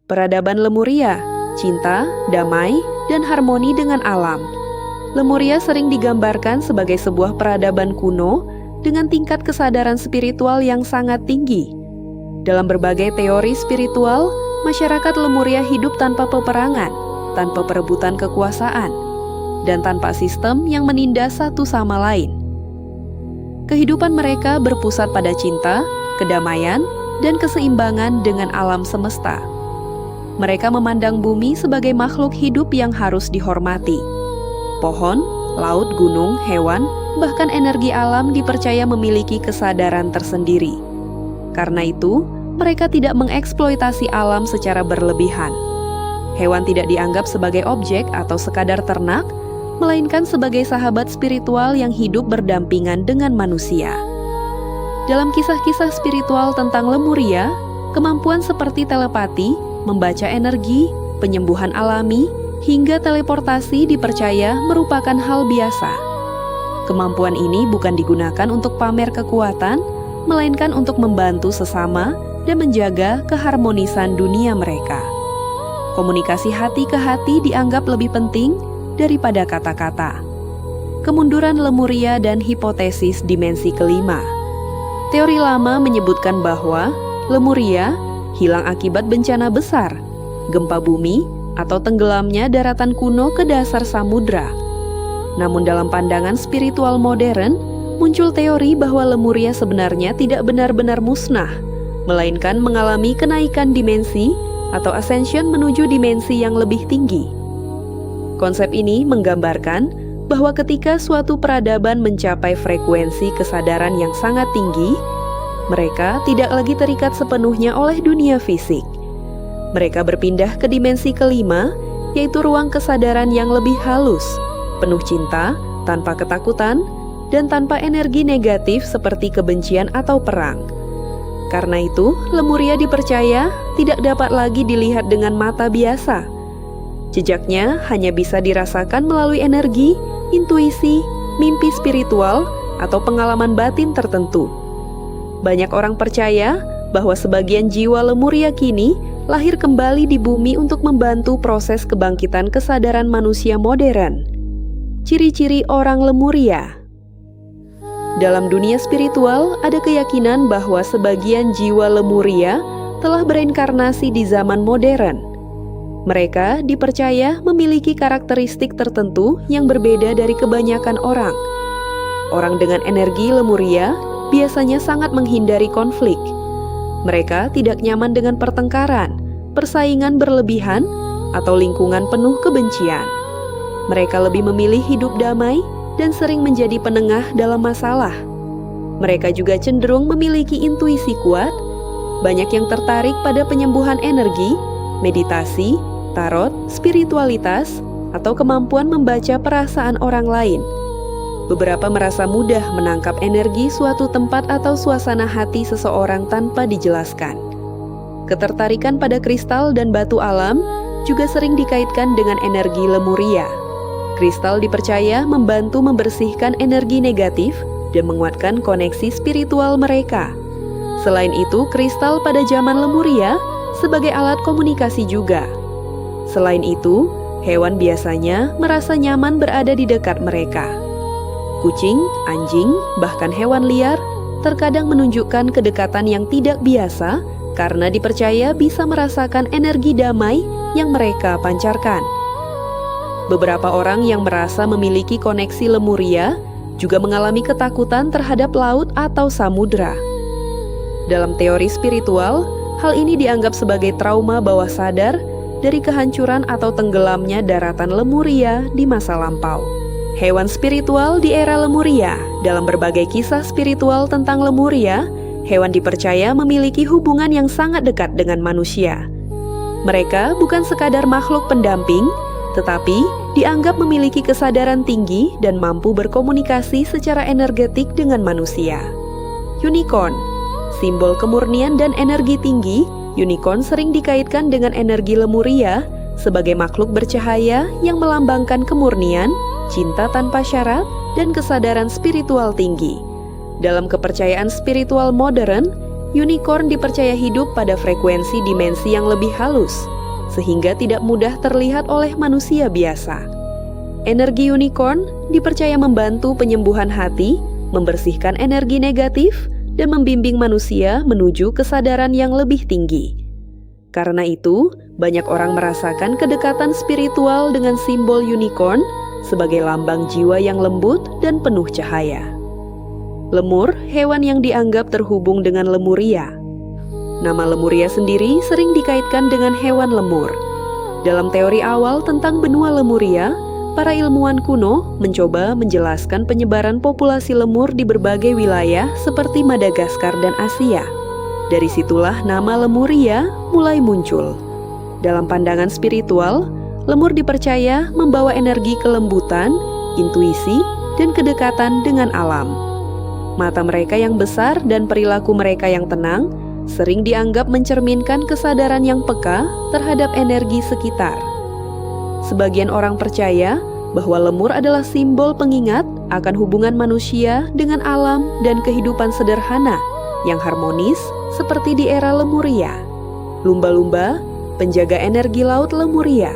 Peradaban Lemuria, cinta, damai, dan harmoni dengan alam. Lemuria sering digambarkan sebagai sebuah peradaban kuno dengan tingkat kesadaran spiritual yang sangat tinggi. Dalam berbagai teori spiritual, masyarakat Lemuria hidup tanpa peperangan, tanpa perebutan kekuasaan, dan tanpa sistem yang menindas satu sama lain. Kehidupan mereka berpusat pada cinta, kedamaian, dan keseimbangan dengan alam semesta. Mereka memandang bumi sebagai makhluk hidup yang harus dihormati. Pohon, laut, gunung, hewan, bahkan energi alam dipercaya memiliki kesadaran tersendiri. Karena itu, mereka tidak mengeksploitasi alam secara berlebihan. Hewan tidak dianggap sebagai objek atau sekadar ternak, melainkan sebagai sahabat spiritual yang hidup berdampingan dengan manusia. Dalam kisah-kisah spiritual tentang Lemuria, kemampuan seperti telepati, membaca energi, penyembuhan alami, hingga teleportasi dipercaya merupakan hal biasa. Kemampuan ini bukan digunakan untuk pamer kekuatan, melainkan untuk membantu sesama dan menjaga keharmonisan dunia mereka. Komunikasi hati ke hati dianggap lebih penting daripada kata-kata. Kemunduran Lemuria dan hipotesis dimensi kelima. Teori lama menyebutkan bahwa Lemuria hilang akibat bencana besar, gempa bumi, atau tenggelamnya daratan kuno ke dasar samudra. Namun dalam pandangan spiritual modern, muncul teori bahwa Lemuria sebenarnya tidak benar-benar musnah, melainkan mengalami kenaikan dimensi atau ascension menuju dimensi yang lebih tinggi. Konsep ini menggambarkan bahwa ketika suatu peradaban mencapai frekuensi kesadaran yang sangat tinggi, mereka tidak lagi terikat sepenuhnya oleh dunia fisik. Mereka berpindah ke dimensi kelima, yaitu ruang kesadaran yang lebih halus, penuh cinta, tanpa ketakutan, dan tanpa energi negatif seperti kebencian atau perang. Karena itu, Lemuria dipercaya tidak dapat lagi dilihat dengan mata biasa. Jejaknya hanya bisa dirasakan melalui energi, intuisi, mimpi spiritual, atau pengalaman batin tertentu. Banyak orang percaya bahwa sebagian jiwa Lemuria kini lahir kembali di bumi untuk membantu proses kebangkitan kesadaran manusia modern. Ciri-ciri orang Lemuria. Dalam dunia spiritual, ada keyakinan bahwa sebagian jiwa Lemuria telah bereinkarnasi di zaman modern. Mereka dipercaya memiliki karakteristik tertentu yang berbeda dari kebanyakan orang. Orang dengan energi Lemuria biasanya sangat menghindari konflik. Mereka tidak nyaman dengan pertengkaran, persaingan berlebihan, atau lingkungan penuh kebencian. Mereka lebih memilih hidup damai dan sering menjadi penengah dalam masalah. Mereka juga cenderung memiliki intuisi kuat, banyak yang tertarik pada penyembuhan energi, meditasi, tarot, spiritualitas, atau kemampuan membaca perasaan orang lain. Beberapa merasa mudah menangkap energi suatu tempat atau suasana hati seseorang tanpa dijelaskan. Ketertarikan pada kristal dan batu alam juga sering dikaitkan dengan energi Lemuria. Kristal dipercaya membantu membersihkan energi negatif dan menguatkan koneksi spiritual mereka. Selain itu, kristal pada zaman Lemuria sebagai alat komunikasi juga. Selain itu, hewan biasanya merasa nyaman berada di dekat mereka. Kucing, anjing, bahkan hewan liar terkadang menunjukkan kedekatan yang tidak biasa karena dipercaya bisa merasakan energi damai yang mereka pancarkan. Beberapa orang yang merasa memiliki koneksi Lemuria juga mengalami ketakutan terhadap laut atau samudra. Dalam teori spiritual, hal ini dianggap sebagai trauma bawah sadar dari kehancuran atau tenggelamnya daratan Lemuria di masa lampau. Hewan spiritual di era Lemuria. Dalam berbagai kisah spiritual tentang Lemuria, hewan dipercaya memiliki hubungan yang sangat dekat dengan manusia. Mereka bukan sekadar makhluk pendamping, tetapi dianggap memiliki kesadaran tinggi dan mampu berkomunikasi secara energetik dengan manusia. Unicorn, simbol kemurnian dan energi tinggi, unicorn sering dikaitkan dengan energi Lemuria sebagai makhluk bercahaya yang melambangkan kemurnian, cinta tanpa syarat, dan kesadaran spiritual tinggi. Dalam kepercayaan spiritual modern, unicorn dipercaya hidup pada frekuensi dimensi yang lebih halus. sehingga tidak mudah terlihat oleh manusia biasa. Energi unicorn dipercaya membantu penyembuhan hati, membersihkan energi negatif, dan membimbing manusia menuju kesadaran yang lebih tinggi. Karena itu, banyak orang merasakan kedekatan spiritual dengan simbol unicorn sebagai lambang jiwa yang lembut dan penuh cahaya. Lemur, hewan yang dianggap terhubung dengan Lemuria. Nama Lemuria sendiri sering dikaitkan dengan hewan lemur. Dalam teori awal tentang benua Lemuria, para ilmuwan kuno mencoba menjelaskan penyebaran populasi lemur di berbagai wilayah seperti Madagaskar dan Asia. Dari situlah nama Lemuria mulai muncul. Dalam pandangan spiritual, lemur dipercaya membawa energi kelembutan, intuisi, dan kedekatan dengan alam. Mata mereka yang besar dan perilaku mereka yang tenang sering dianggap mencerminkan kesadaran yang peka terhadap energi sekitar. Sebagian orang percaya bahwa lemur adalah simbol pengingat akan hubungan manusia dengan alam dan kehidupan sederhana yang harmonis seperti di era Lemuria. Lumba-lumba, penjaga energi laut Lemuria.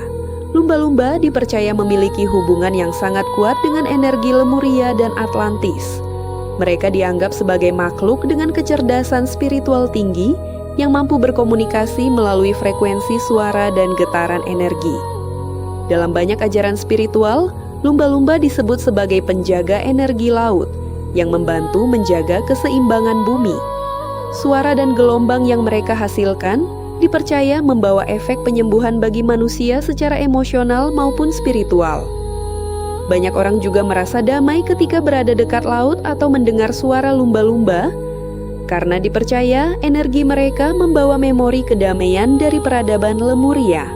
Lumba-lumba dipercaya memiliki hubungan yang sangat kuat dengan energi Lemuria dan Atlantis. Mereka dianggap sebagai makhluk dengan kecerdasan spiritual tinggi yang mampu berkomunikasi melalui frekuensi suara dan getaran energi. Dalam banyak ajaran spiritual, lumba-lumba disebut sebagai penjaga energi laut yang membantu menjaga keseimbangan bumi. Suara dan gelombang yang mereka hasilkan dipercaya membawa efek penyembuhan bagi manusia secara emosional maupun spiritual. Banyak orang juga merasa damai ketika berada dekat laut atau mendengar suara lumba-lumba, karena dipercaya energi mereka membawa memori kedamaian dari peradaban Lemuria.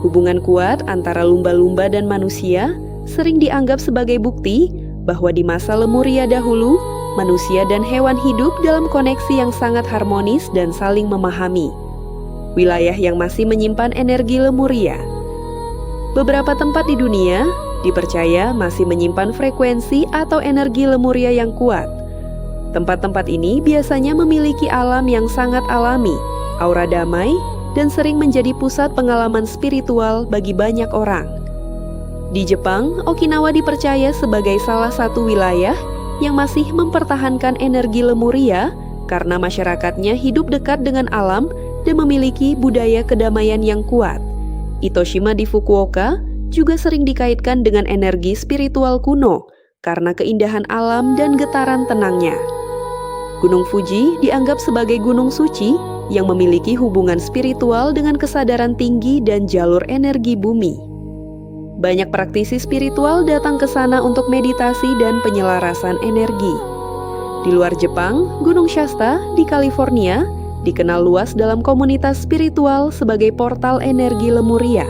Hubungan kuat antara lumba-lumba dan manusia sering dianggap sebagai bukti bahwa di masa Lemuria dahulu, manusia dan hewan hidup dalam koneksi yang sangat harmonis dan saling memahami. Wilayah yang masih menyimpan energi Lemuria. Beberapa tempat di dunia dipercaya masih menyimpan frekuensi atau energi Lemuria yang kuat. Tempat-tempat ini biasanya memiliki alam yang sangat alami, aura damai, dan sering menjadi pusat pengalaman spiritual bagi banyak orang. Di Jepang, Okinawa dipercaya sebagai salah satu wilayah yang masih mempertahankan energi Lemuria karena masyarakatnya hidup dekat dengan alam dan memiliki budaya kedamaian yang kuat. Itoshima di Fukuoka juga sering dikaitkan dengan energi spiritual kuno karena keindahan alam dan getaran tenangnya. Gunung Fuji dianggap sebagai gunung suci yang memiliki hubungan spiritual dengan kesadaran tinggi dan jalur energi bumi. Banyak praktisi spiritual datang ke sana untuk meditasi dan penyelarasan energi. Di luar Jepang, Gunung Shasta di California dikenal luas dalam komunitas spiritual sebagai portal energi Lemuria.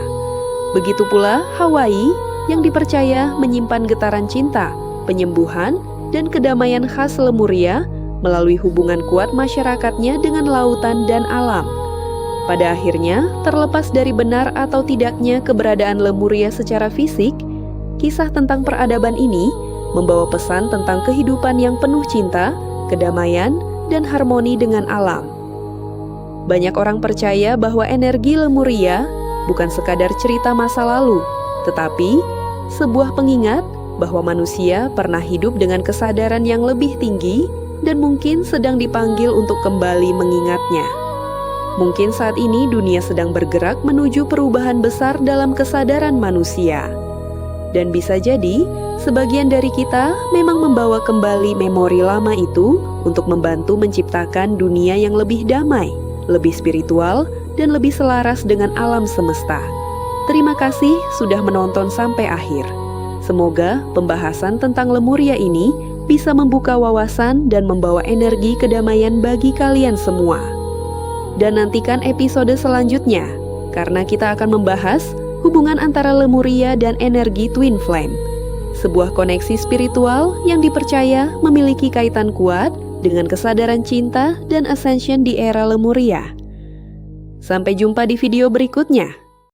Begitu pula Hawaii yang dipercaya menyimpan getaran cinta, penyembuhan, dan kedamaian khas Lemuria melalui hubungan kuat masyarakatnya dengan lautan dan alam. Pada akhirnya, terlepas dari benar atau tidaknya keberadaan Lemuria secara fisik, kisah tentang peradaban ini membawa pesan tentang kehidupan yang penuh cinta, kedamaian, dan harmoni dengan alam. Banyak orang percaya bahwa energi Lemuria bukan sekadar cerita masa lalu, tetapi sebuah pengingat bahwa manusia pernah hidup dengan kesadaran yang lebih tinggi dan mungkin sedang dipanggil untuk kembali mengingatnya. Mungkin saat ini dunia sedang bergerak menuju perubahan besar dalam kesadaran manusia. Dan bisa jadi, sebagian dari kita memang membawa kembali memori lama itu untuk membantu menciptakan dunia yang lebih damai, lebih spiritual, dan lebih selaras dengan alam semesta. Terima kasih sudah menonton sampai akhir. Semoga pembahasan tentang Lemuria ini bisa membuka wawasan dan membawa energi kedamaian bagi kalian semua. Dan nantikan episode selanjutnya, karena kita akan membahas hubungan antara Lemuria dan energi Twin Flame, sebuah koneksi spiritual yang dipercaya memiliki kaitan kuat dengan kesadaran cinta dan ascension di era Lemuria. Sampai jumpa di video berikutnya.